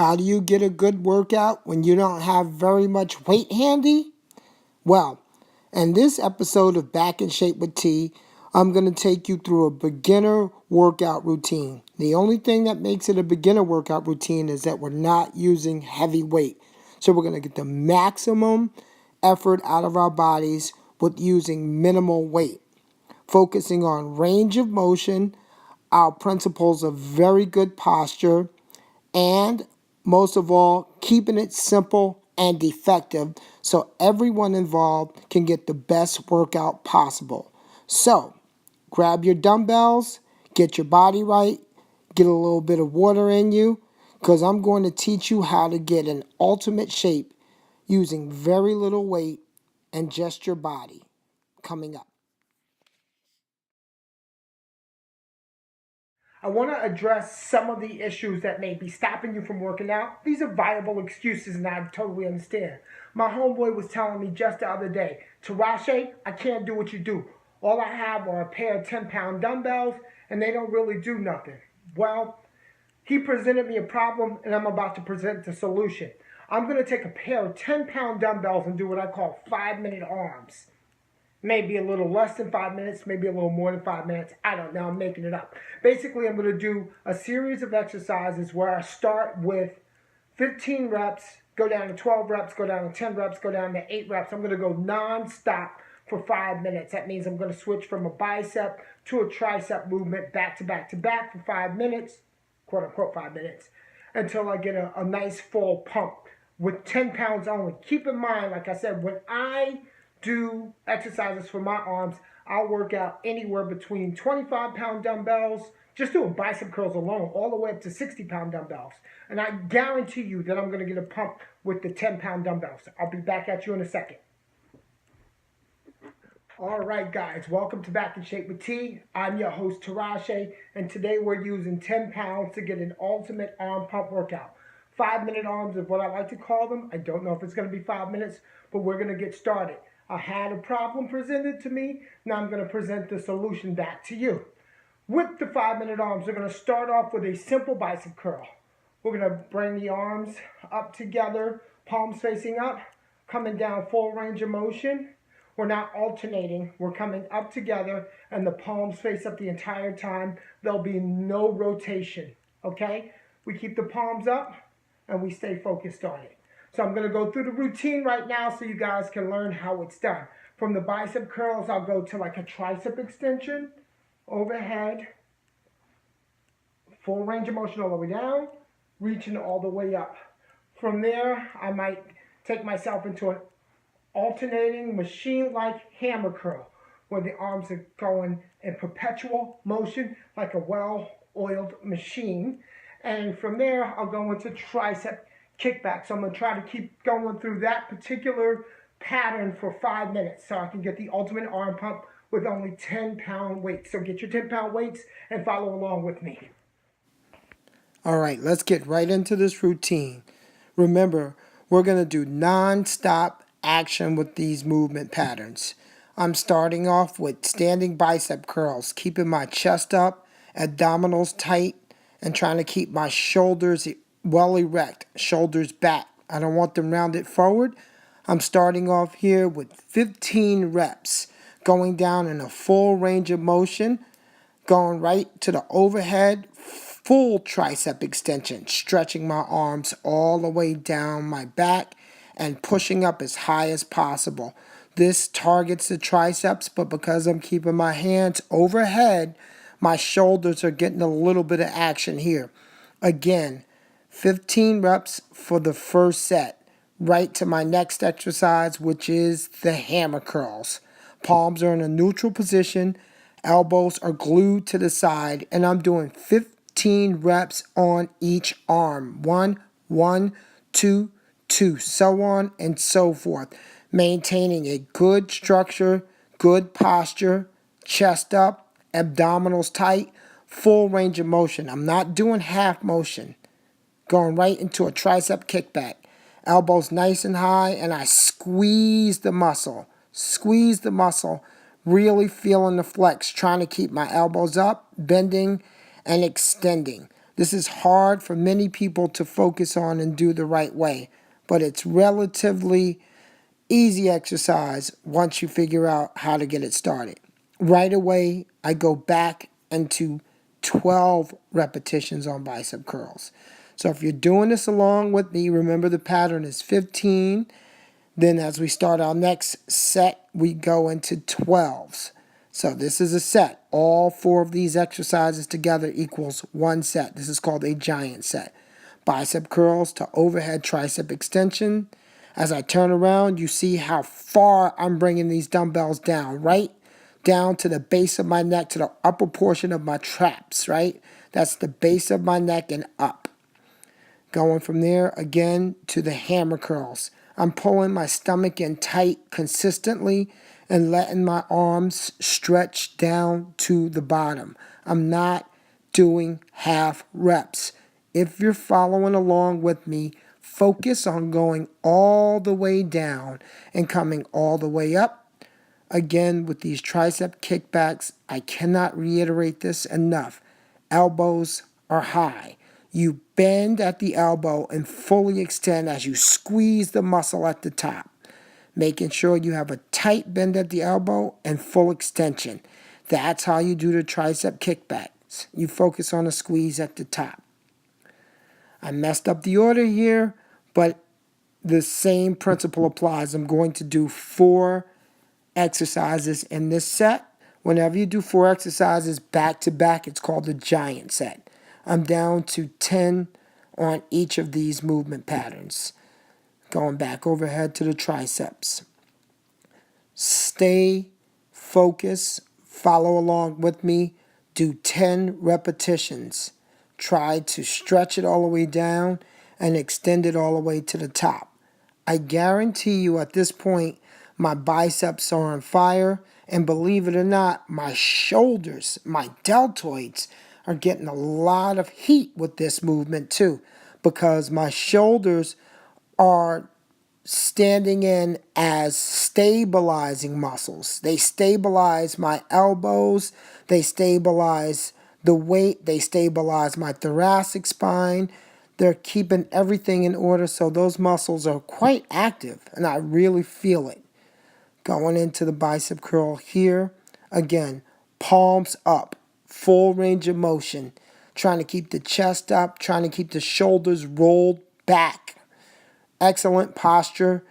How do you get a good workout when you don't have very much weight handy? Well, in this episode of Back in Shape with T, I'm going to take you through a beginner workout routine. The only thing that makes it a beginner workout routine is that we're not using heavy weight. So we're going to get the maximum effort out of our bodies with using minimal weight, focusing on range of motion, our principles of very good posture, and most of all, keeping it simple and effective so everyone involved can get the best workout possible. So, grab your dumbbells, get your body right, get a little bit of water in you, because I'm going to teach you how to get in ultimate shape using very little weight and just your body. Coming up. I want to address some of the issues that may be stopping you from working out. These are viable excuses, and I totally understand. My homeboy was telling me just the other day, Terahshea, I can't do what you do. All I have are a pair of 10-pound dumbbells, and they don't really do nothing. Well, he presented me a problem, and I'm about to present the solution. I'm going to take a pair of 10-pound dumbbells and do what I call 5-minute arms. Maybe a little less than 5 minutes, maybe a little more than 5 minutes. I don't know, I'm making it up. Basically, I'm going to do a series of exercises where I start with 15 reps, go down to 12 reps, go down to 10 reps, go down to 8 reps. I'm going to go non-stop for 5 minutes. That means I'm going to switch from a bicep to a tricep movement back to back to back for 5 minutes, quote unquote 5 minutes, until I get a nice full pump with 10 pounds only. Keep in mind, like I said, when I do exercises for my arms, I'll work out anywhere between 25-pound dumbbells, just doing bicep curls alone, all the way up to 60-pound dumbbells. And I guarantee you that I'm going to get a pump with the 10-pound dumbbells. I'll be back at you in a second. All right, guys, welcome to Back in Shape with T. I'm your host, Terahshea, and today we're using 10 pounds to get an ultimate arm pump workout. 5-minute arms is what I like to call them. I don't know if it's going to be 5 minutes, but we're going to get started. I had a problem presented to me. Now I'm going to present the solution back to you. With the 5-minute arms, we're going to start off with a simple bicep curl. We're going to bring the arms up together, palms facing up, coming down full range of motion. We're not alternating. We're coming up together and the palms face up the entire time. There'll be no rotation, okay? We keep the palms up and we stay focused on it. So I'm going to go through the routine right now so you guys can learn how it's done. From the bicep curls, I'll go to like a tricep extension, overhead, full range of motion all the way down, reaching all the way up. From there, I might take myself into an alternating machine-like hammer curl, where the arms are going in perpetual motion like a well-oiled machine. And from there, I'll go into tricep kickback. So I'm going to try to keep going through that particular pattern for 5 minutes so I can get the ultimate arm pump with only 10-pound weights. So get your 10-pound weights and follow along with me. All right, let's get right into this routine. Remember, we're going to do non-stop action with these movement patterns. I'm starting off with standing bicep curls, keeping my chest up, abdominals tight, and trying to keep my shoulders well erect, shoulders back. I don't want them rounded forward. I'm starting off here with 15 reps, going down in a full range of motion, going right to the overhead, full tricep extension, stretching my arms all the way down my back and pushing up as high as possible. This targets the triceps, but because I'm keeping my hands overhead, my shoulders are getting a little bit of action here. Again, 15 reps for the first set. Right to my next exercise, which is the hammer curls. Palms are in a neutral position, elbows are glued to the side, and I'm doing 15 reps on each arm. 1, 1, 2, 2, so on and so forth. Maintaining a good structure, good posture, chest up, abdominals tight, full range of motion. I'm not doing half motion. Going right into a tricep kickback. Elbows nice and high, and I squeeze the muscle. Squeeze the muscle, really feeling the flex, trying to keep my elbows up, bending, and extending. This is hard for many people to focus on and do the right way, but it's relatively easy exercise once you figure out how to get it started. Right away, I go back into 12 repetitions on bicep curls. So if you're doing this along with me, remember the pattern is 15. Then as we start our next set, we go into 12s. So this is a set. All 4 of these exercises together equals 1 set. This is called a giant set. Bicep curls to overhead tricep extension. As I turn around, you see how far I'm bringing these dumbbells down, right? Down to the base of my neck, to the upper portion of my traps, right? That's the base of my neck and up. Going from there again to the hammer curls. I'm pulling my stomach in tight consistently and letting my arms stretch down to the bottom. I'm not doing half reps. If you're following along with me, focus on going all the way down and coming all the way up. Again, with these tricep kickbacks, I cannot reiterate this enough. Elbows are high. You bend at the elbow and fully extend as you squeeze the muscle at the top, making sure you have a tight bend at the elbow and full extension. That's how you do the tricep kickbacks. You focus on a squeeze at the top. I messed up the order here, but the same principle applies. I'm going to do 4 exercises in this set. Whenever you do 4 exercises back to back, it's called a giant set. I'm down to 10 on each of these movement patterns. Going back overhead to the triceps. Stay focused. Follow along with me. Do 10 repetitions. Try to stretch it all the way down and extend it all the way to the top. I guarantee you at this point, my biceps are on fire. And believe it or not, my shoulders, my deltoids, are getting a lot of heat with this movement too, because my shoulders are standing in as stabilizing muscles. They stabilize my elbows, they stabilize the weight, they stabilize my thoracic spine. They're keeping everything in order, so those muscles are quite active, and I really feel it. Going into the bicep curl here, again, palms up, full range of motion, trying to keep the chest up, trying to keep the shoulders rolled back. Excellent posture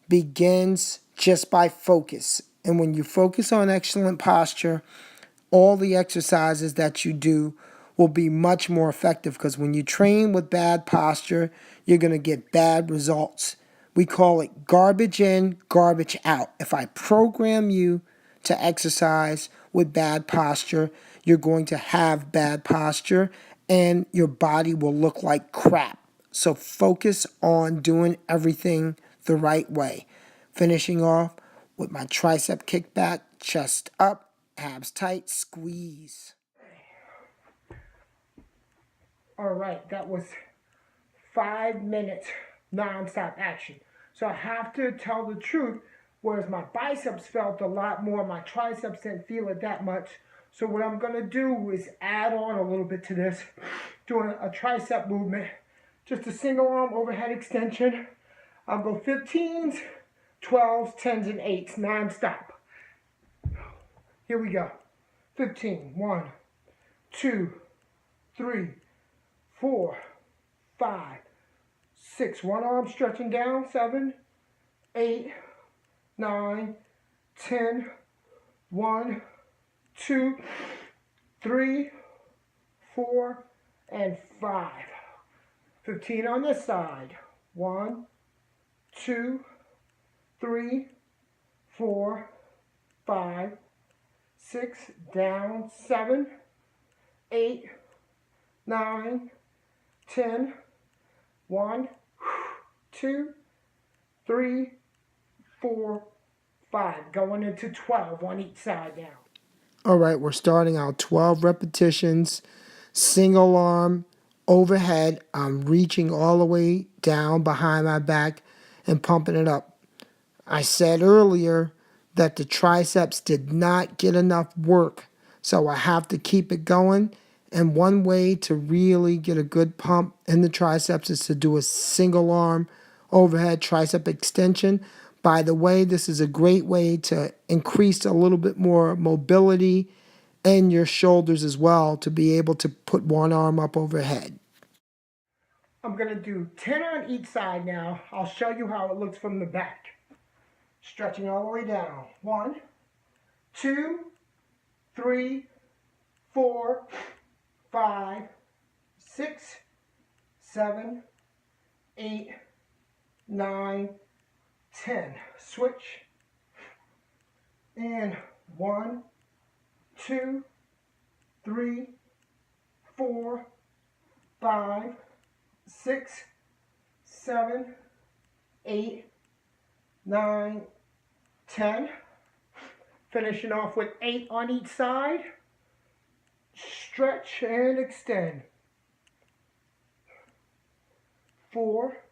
begins just by focus. And when you focus on excellent posture, all the exercises that you do will be much more effective, because when you train with bad posture, you're going to get bad results. We call it garbage in, garbage out. If I program you to exercise with bad posture, you're going to have bad posture and your body will look like crap. So focus on doing everything the right way. Finishing off with my tricep kickback, chest up, abs tight, squeeze. All right, that was 5 minutes non-stop action. So I have to tell the truth, whereas my biceps felt a lot more, my triceps didn't feel it that much. So what I'm going to do is add on a little bit to this, doing a tricep movement, just a single arm overhead extension. I'll go 15s, 12s, 10s, and 8s non-stop. Here we go. 15, 1, 2, 3, 4, 5, 6. One arm stretching down. 7, 8, 9, 10. 1, 2, 3, 4, and 5. 15 on this side. 1, 2, 3, 4, 5, 6. Down. 7, 8, 9, 10. 1, 2, 3, 4, 5. Going into 12 on each side now. All right, we're starting our 12 repetitions, single arm, overhead. I'm reaching all the way down behind my back and pumping it up. I said earlier that the triceps did not get enough work, so I have to keep it going And one way to really get a good pump in the triceps is to do a single arm overhead tricep extension. By the way, this is a great way to increase a little bit more mobility in your shoulders as well, to be able to put one arm up overhead. I'm going to do 10 on each side now. I'll show you how it looks from the back. Stretching all the way down. 1, 2, 3, 4, 5, 6, 7, 8, 9, 10. Switch. And 1, 2, 3, 4, 5, 6, 7, 8, 9, 10. Finishing off with 8 on each side. Stretch and extend. 4,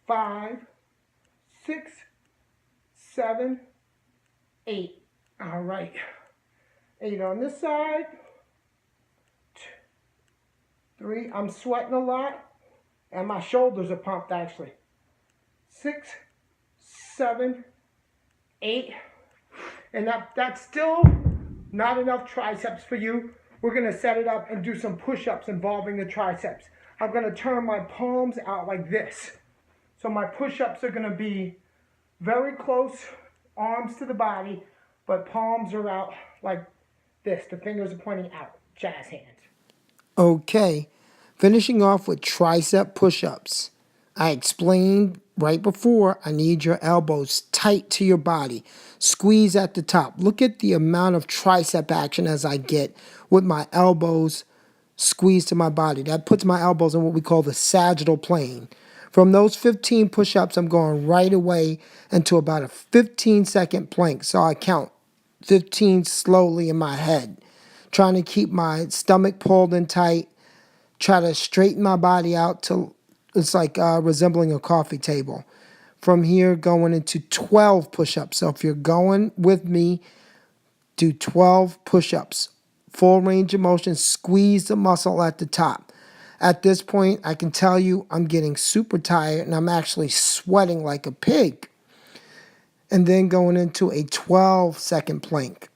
5, 6, 7, 8. All right. 8 on this side. 3. I'm sweating a lot, and my shoulders are pumped actually. 6, 7, 8. And that's still not enough triceps for you. We're going to set it up and do some push-ups involving the triceps. I'm going to turn my palms out like this. So my push-ups are going to be very close, arms to the body, but palms are out like this. The fingers are pointing out, jazz hands. Okay, finishing off with tricep push-ups. I explained right before, I need your elbows tight to your body. Squeeze at the top. Look at the amount of tricep action as I get with my elbows squeezed to my body. That puts my elbows in what we call the sagittal plane. From those 15 push-ups, I'm going right away into about a 15-second plank. So I count 15 slowly in my head, trying to keep my stomach pulled in tight, try to straighten my body out till it's like resembling a coffee table. From here, going into 12 push-ups. So if you're going with me, do 12 push-ups. Full range of motion, squeeze the muscle at the top. At this point, I can tell you I'm getting super tired and I'm actually sweating like a pig. And then going into a 12-second plank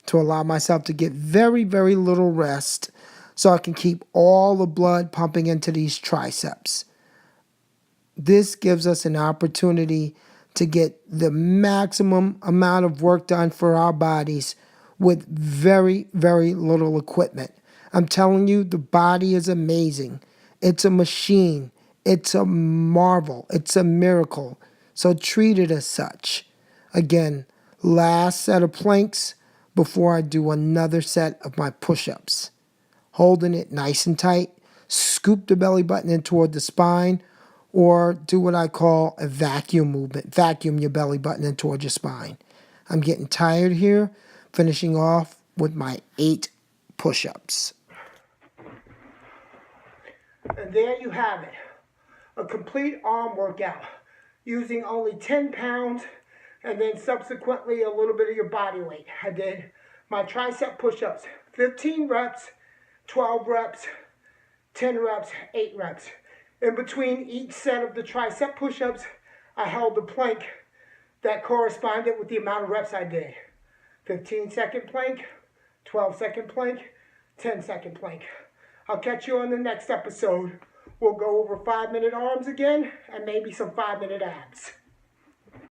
to allow myself to get very, very little rest so I can keep all the blood pumping into these triceps. This gives us an opportunity to get the maximum amount of work done for our bodies with very, very little equipment. I'm telling you, the body is amazing. It's a machine. It's a marvel. It's a miracle. So treat it as such. Again, last set of planks before I do another set of my push-ups. Holding it nice and tight. Scoop the belly button in toward the spine, or do what I call a vacuum movement. Vacuum your belly button in toward your spine. I'm getting tired here, finishing off with my 8 push-ups. And there you have it. A complete arm workout using only 10 pounds and then subsequently a little bit of your body weight. I did my tricep push-ups, 15 reps, 12 reps, 10 reps, 8 reps. In between each set of the tricep push-ups, I held the plank that corresponded with the amount of reps I did. 15-second plank, 12-second plank, 10-second plank. I'll catch you on the next episode. We'll go over 5-minute arms again and maybe some 5-minute abs.